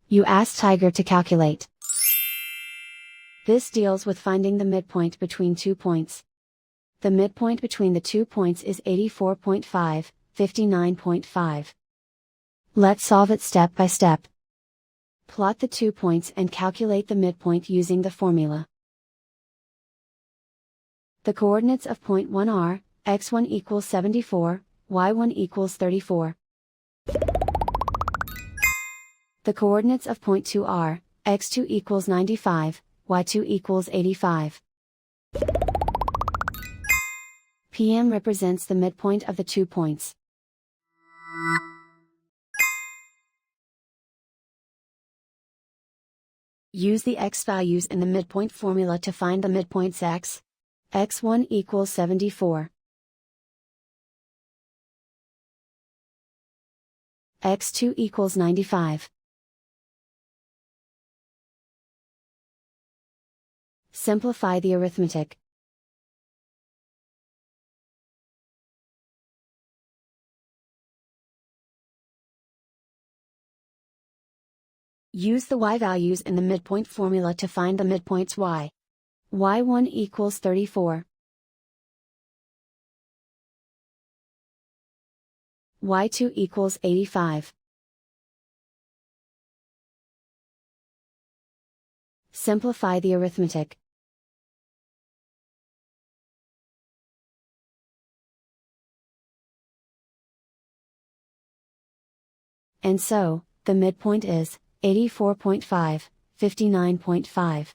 You ask Tiger to calculate. This deals with finding the midpoint between 2 points. The midpoint between the 2 points is 84.5, 59.5. Let's solve it step by step. Plot the 2 points and calculate the midpoint using the formula. The coordinates of point 1 are, x1 equals 74, y1 equals 34. The coordinates of point 2 are, x2 equals 95, y2 equals 85. PM represents the midpoint of the 2 points. Use the x values in the midpoint formula to find the midpoints x. x1 equals 74. x2 equals 95. Simplify the arithmetic. Use the y values in the midpoint formula to find the midpoints y. y1 equals 34. y2 equals 85. Simplify the arithmetic. And so, the midpoint is 84.5, 59.5.